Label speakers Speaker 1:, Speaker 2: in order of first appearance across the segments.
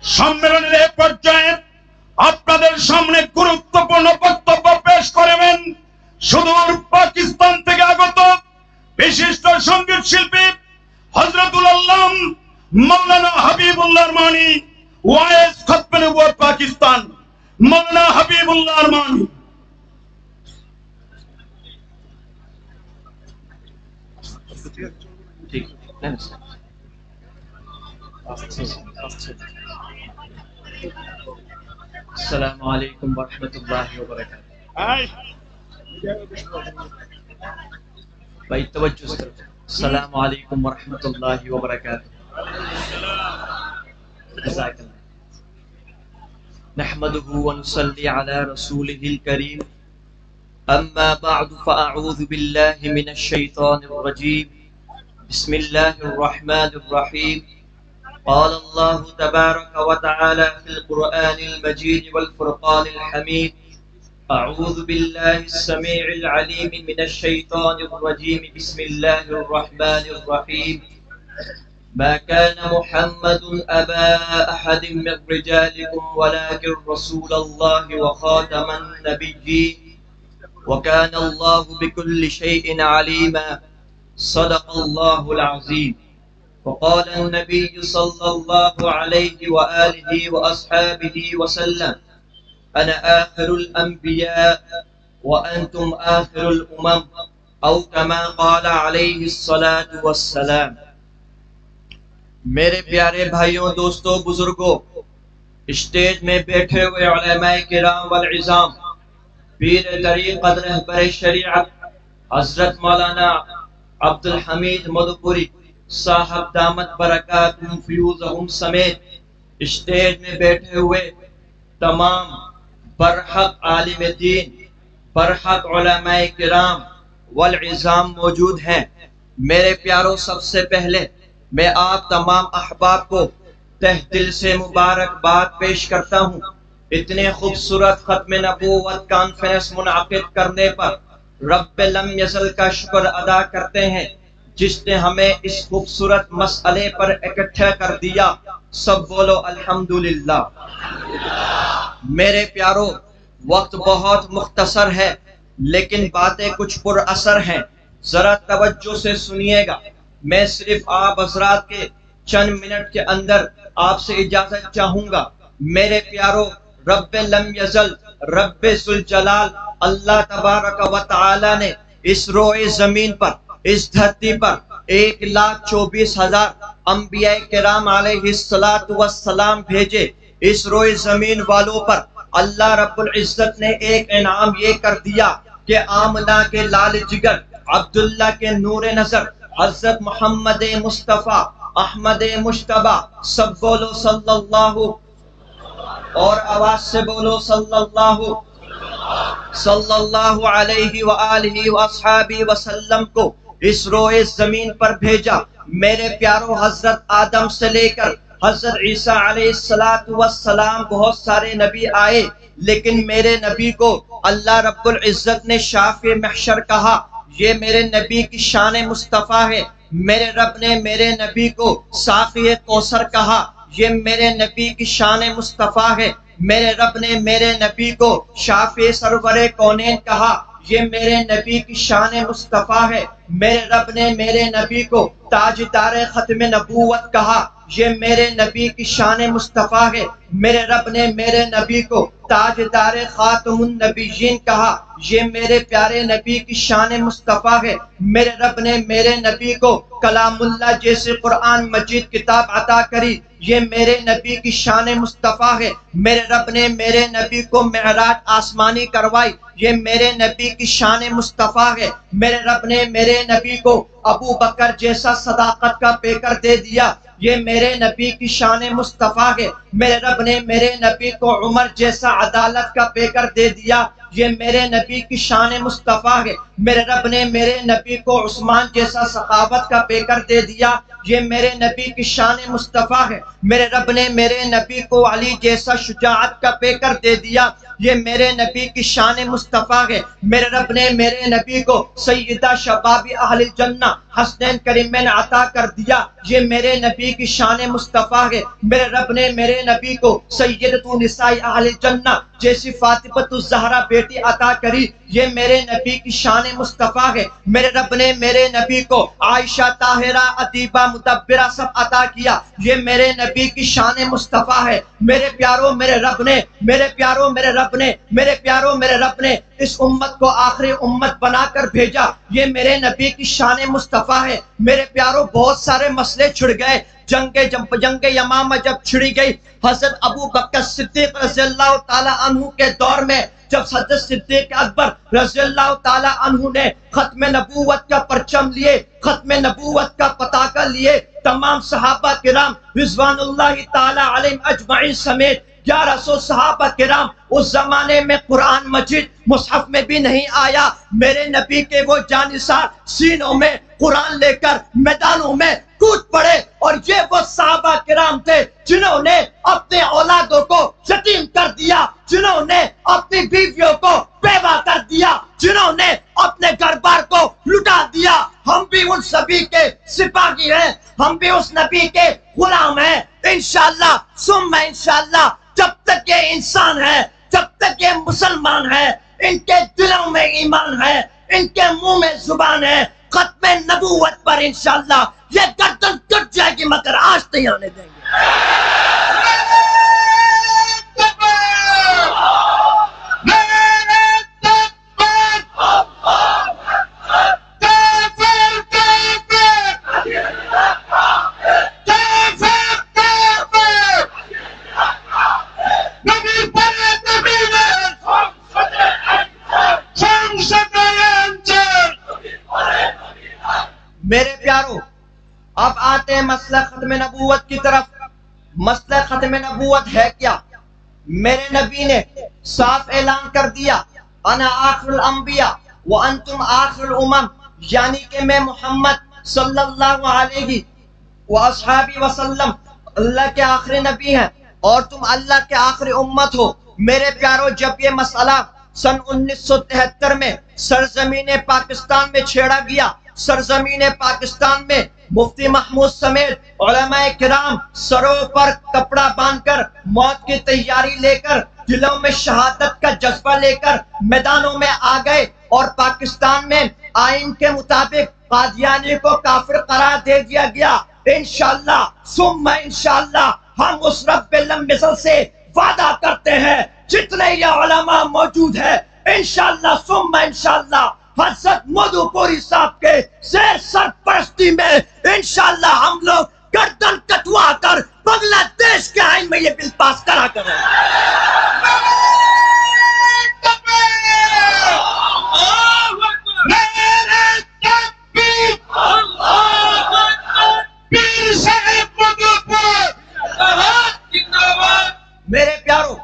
Speaker 1: সম্মেলনের এই পর্যায়ে আপনাদের সামনে গুরুত্বপূর্ণ বক্তব্য পেশ করবেন সুদূর পাকিস্তান থেকে আগত বিশিষ্ট সঙ্গীত শিল্পী হযরতুল আল্লাম মাওলানা হাবিবুল্লাহ আরমানি, ওয়াইস খতমে নবুয়ত পাকিস্তান। মাওলানা হাবিবুল্লাহ আরমানি।
Speaker 2: ঠিক السلام علیکم ورحمۃ اللہ وبرکاتہ. بھائی توجہ سے السلام علیکم ورحمۃ اللہ وبرکاتہ. جزاک اللہ. نحمده ونصلي على رسوله الكريم. اما بعد فاعوذ بالله من الشيطان الرجيم. بسم الله الرحمن الرحيم. قال الله تبارك وتعالى في القرآن المجيد والفرقان الحميد. أعوذ بالله السميع العليم من الشيطان الرجيم. بسم الله الرحمن الرحيم. ما كان محمد أبا أحد من رجالكم ولكن رسول الله وخاتم النبيين وكان الله بكل شيء عليما. صدق الله العظيم. وقال النبي صلى الله عليه وآله وأصحابه وسلم أنا آخر الأنبياء وأنتم آخر الأمم أو كما قال عليه الصلاة والسلام. میرے پیارے بھائیوں، دوستوں، بزرگوں، اسٹیج میں بیٹھے ہوئے علماء کرام والعظام، پیر طریقت رہبر شریعت حضرت مولانا عبدالحمید مدھوپوری صاحب دامت برکاتہم فیوزہم سمیت اسٹیج میں بیٹھے ہوئے تمام برحق عالم دین، برحق علماء کرام والعظام موجود ہیں. میرے پیاروں، سب سے پہلے میں آپ تمام احباب کو تہ دل سے مبارکباد پیش کرتا ہوں. اتنے خوبصورت ختم نبوت کانفرنس منعقد کرنے پر رب لم یزل کا شکر ادا کرتے ہیں جس نے ہمیں اس خوبصورت مسئلے پر اکٹھا کر دیا. سب بولو الحمدللہ. میرے پیارو، وقت بہت مختصر ہے لیکن باتیں کچھ پر اثر ہیں. ذرا توجہ سے سنیے گا. میں صرف آپ حضرات کے چند منٹ کے اندر آپ سے اجازت چاہوں گا. میرے پیارو، رب لم یزل، رب ذوالجلال اللہ تبارک و تعالی نے اس روئے زمین پر، اس دھرتی پر 1,24,000 انبیاء کرام علیہ السلام بھیجے. اس روئے زمین والوں پر اللہ رب العزت نے ایک انعام یہ کر دیا کہ آمنہ کے لال جگر، عبداللہ کے نور نظر، حضرت محمد مصطفیٰ احمد مشتبہ، سب بولو صلی اللہ، اور آواز سے بولو صلی اللہ علیہ وآلہ وآصحابہ وسلم کو اس روئے زمین پر بھیجا. میرے پیاروں، حضرت آدم سے لے کر حضرت عیسیٰ علیہ السلام بہت سارے نبی آئے، لیکن میرے نبی کو اللہ رب العزت نے شافع محشر کہا. یہ میرے نبی کی شان مصطفیٰ ہے. میرے رب نے میرے نبی کو ساقی کوثر کہا. یہ میرے نبی کی شان مصطفیٰ ہے. میرے رب نے میرے نبی کو شافع سرور کونین کہا. یہ میرے نبی کی شان مصطفیٰ ہے. میرے رب نے میرے نبی کو تاجدار ختم نبوت کہا. یہ میرے نبی کی شان مصطفیٰ ہے. میرے رب نے میرے نبی کو تاجدار خاتم النبیین کہا. یہ میرے پیارے نبی کی شان مصطفیٰ ہے. میرے رب نے میرے نبی کو کلام اللہ جیسے قرآن مجید کتاب عطا کری. یہ میرے نبی کی شان مصطفیٰ ہے. میرے رب نے میرے نبی کو معراج آسمانی کروائی. یہ میرے نبی کی شان مصطفیٰ ہے. میرے رب نے میرے نبی کو ابو بکر جیسا صداقت کا پیکر دے دیا. یہ میرے نبی کی شان مصطفیٰ ہے. میرے رب نے میرے نبی کو عمر جیسا عدالت کا پیکر دے دیا. یہ میرے نبی کی شان مصطفیٰ ہے. میرے رب نے میرے نبی کو عثمان جیسا سخاوت کا پیکر دے دیا. یہ میرے نبی کی شان مصطفیٰ ہے. میرے رب نے میرے نبی کو علی جیسا شجاعت کا پیکر دے دیا، یہ میرے نبی کی شان مصطفیٰ ہے۔ میرے رب نے میرے نبی کو سیدہ شباب اہل الجنہ حسنین کریمین عطا کر دیا، یہ میرے نبی کی شان مصطفیٰ ہے۔ میرے رب نے میرے نبی کو سیدۃ نساء اہل الجنہ جیسی فاطمۃ الزہرا بیٹی عطا کری، یہ میرے نبی کی شان مصطفیٰ ہے۔ میرے رب نے میرے نبی کو عائشہ طاہرہ ادیبہ مدبرہ سب عطا کیا، یہ میرے نبی کی شان مصطفیٰ ہے۔ میرے پیاروں میرے رب نے میرے رب نے اس امت کو آخری امت بنا کر بھیجا، یہ میرے نبی کی شان مصطفیٰ ہے۔ میرے پیاروں بہت سارے مسئلے چھڑ گئے، جنگ یمامہ جب چھڑی گئی، حضرت ابو بکر صدیق رضی اللہ تعالیٰ عنہ کے دور میں جب حضرت صدیق اکبر رضی اللہ تعالیٰ عنہ نے ختم نبوت کا پرچم لیے، ختم نبوت کا پتاکہ لیے، تمام صحابہ کرام رضوان اللہ تعالیٰ علیہم اجمعین سمیت 1100 صحابہ کرام، اس زمانے میں قرآن مجید مصحف میں بھی نہیں آیا، میرے نبی کے وہ جانثار سینوں میں قرآن لے کر میدانوں میں کود پڑے، اور یہ وہ صحابہ کرام تھے جنہوں نے اپنے اولادوں کو یتیم کر دیا، جنہوں نے اپنی بیویوں کو بیوہ کر دیا، جنہوں نے اپنے گھر بار کو لٹا دیا۔ ہم بھی ان سبھی کے سپاہی ہیں، ہم بھی اس نبی کے غلام ہیں، انشاءاللہ ثم انشاءاللہ۔ جب تک یہ انسان ہے، جب تک یہ مسلمان ہے، ان کے دلوں میں ایمان ہے، ان کے منہ میں زبان ہے، ختم نبوت پر انشاءاللہ یہ گردن کٹ جائے گی مگر آج نہیں آنے دیں گے۔ میرے پیاروں اب آتے ہیں مسئلہ ختم نبوت کی طرف۔ مسئلہ ختم نبوت ہے کیا؟ میرے نبی نے صاف اعلان کر دیا، انا آخر الانبیاء وانتم آخر الامم، یعنی کہ میں محمد صلی اللہ علیہ وآصحابہ وسلم اللہ کے آخری نبی ہیں اور تم اللہ کے آخری امت ہو۔ میرے پیاروں جب یہ مسئلہ سن 1973 میں سرزمین پاکستان میں چھیڑا گیا، سرزمین پاکستان میں مفتی محمود سمیت علماء کرام سروں پر کپڑا باندھ کر موت کی تیاری لے کر دلوں میں شہادت کا جذبہ لے کر میدانوں میں آ گئے، اور پاکستان میں آئین کے مطابق قادیانی کو کافر قرار دے دیا گیا۔ انشاءاللہ ثم انشاءاللہ ہم اس رب لمبزل سے وعدہ کرتے ہیں جتنے یہ علماء موجود ہیں، انشاءاللہ ثم انشاءاللہ حضرت مودو پوری صاحب کے زیر سرپرستی میں انشاءاللہ ہم لوگ گردن کٹوا کر بنگلہ دیش کے آئین میں یہ بل پاس کرا کریں۔ میرے پیاروں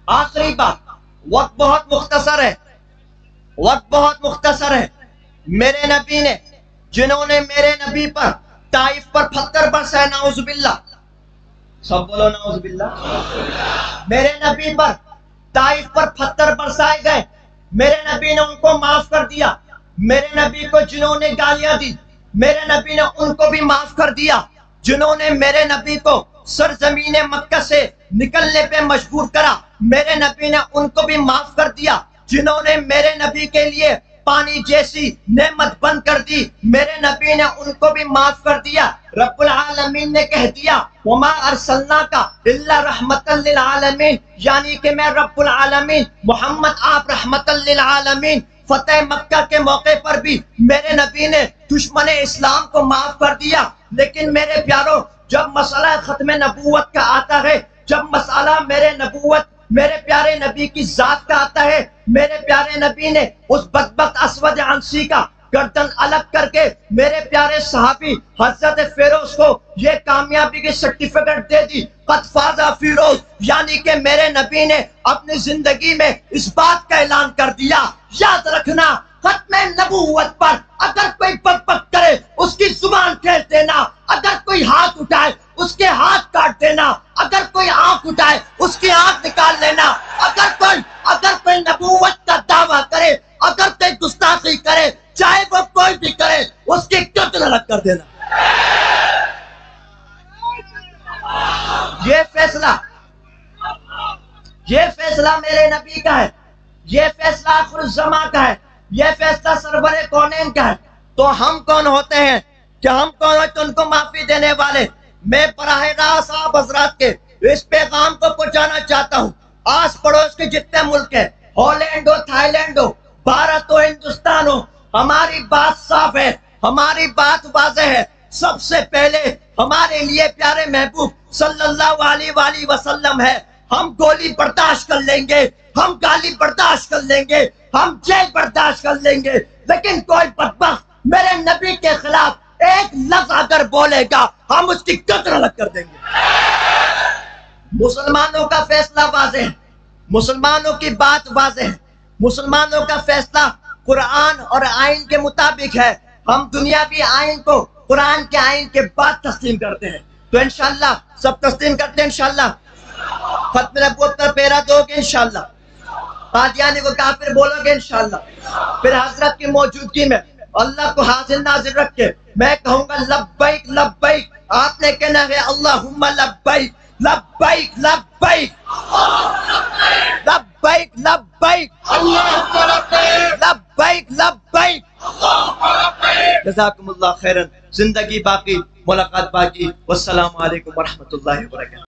Speaker 2: آخری بات، وقت بہت مختصر ہے، وقت بہت مختصر ہے۔ میرے نبی نے جنہوں نے میرے نبی پر طائف پر پتھر برسائے، نعوذ باللہ، سب بولو نعوذ باللہ، میرے نبی پر طائف پر پتھر برسائے گئے، میرے نبی نے ان کو معاف کر دیا۔ میرے نبی کو جنہوں نے گالیاں دی، میرے نبی نے ان کو بھی معاف کر دیا۔ جنہوں نے میرے نبی کو سرزمین مکہ سے نکلنے پہ مجبور کرا، میرے نبی نے ان کو بھی معاف کر دیا۔ جنہوں نے میرے نبی کے لیے پانی جیسی نعمت بند کر دی، میرے نبی نے ان کو بھی معاف کر دیا۔ رب العالمین نے کہہ دیا وما ارسلناک الا رحمتا للعالمین، یعنی کہ میں رب العالمین، محمد آپ رحمتا للعالمین۔ فتح مکہ کے موقع پر بھی میرے نبی نے دشمن اسلام کو معاف کر دیا۔ لیکن میرے پیاروں جب مسئلہ ختم نبوت کا آتا ہے، جب مسئلہ میرے پیارے نبی کی ذات کا آتا ہے، میرے پیارے نبی نے اس بدبخت اسود عنسی کا گردن الگ کر کے میرے پیارے صحابی حضرت فیروز کو یہ کامیابی کی سرٹیفکیٹ دے دی، قد فاز فیروز، یعنی کہ میرے نبی نے اپنی زندگی میں اس بات کا اعلان کر دیا۔ یاد رکھنا ختم نبوت پر اگر کوئی بک بک کرے اس کی زبان کھیل دینا، اگر کوئی ہاتھ اٹھائے اس کے ہاتھ کاٹ دینا، اگر کوئی آنکھ اٹھائے اس کی آنکھ نکال لینا، اگر کوئی نبوت کا دعویٰ کرے، اگر کوئی گستاخی کرے، چاہے وہ کوئی بھی کرے، اس کی گردن الگ کر دینا۔ یہ فیصلہ میرے نبی کا ہے، یہ فیصلہ آخر الزماں کا ہے، یہ فیصلہ سرور کونین کا ہے۔ تو ہم کون ہوتے ہیں کہ ہم کون ہوتے ان کو معافی دینے والے؟ میں براہ راست آپ حضرات کے اس پیغام کو پہنچانا چاہتا ہوں۔ آس پڑوس کے جتنے ملک ہیں، ہالینڈ ہو، تھائی لینڈ ہو، بھارت ہو، ہندوستان ہو، ہماری بات صاف ہے، ہماری بات واضح ہے۔ سب سے پہلے ہمارے لیے پیارے محبوب صلی اللہ علیہ وآلہ وسلم ہے۔ ہم گولی برداشت کر لیں گے، ہم گالی برداشت کر لیں گے، ہم جیل برداشت کر لیں گے، لیکن کوئی بدبخت میرے نبی کے خلاف ایک لفظ اگر بولے گا ہم اس کی گردن الگ کر دیں گے۔ مسلمانوں کا فیصلہ واضح ہے، مسلمانوں کی بات واضح ہے، مسلمانوں کا فیصلہ قرآن اور آئین کے مطابق ہے۔ ہم دنیاوی آئین کو قرآن کے آئین کے بعد تسلیم کرتے ہیں۔ تو انشاءاللہ سب تسلیم کرتے ہیں انشاءاللہ۔ ختم نبوت پر پیرا دو گے انشاءاللہ، قادیانی کو کافر بولو گے انشاءاللہ، پھر حضرت کی موجودگی میں اللہ کو حاضر ناظر رکھ کے میں کہوں گا لبیک لبیک، آپ نے کہنا ہے اللہم لبیک لبیک لبیک لبیک لبیک لبیک لبیک۔ جزاکم اللہ خیرن، زندگی باقی، ملاقات باقی۔ والسلام علیکم ورحمۃ اللہ وبرکاتہ۔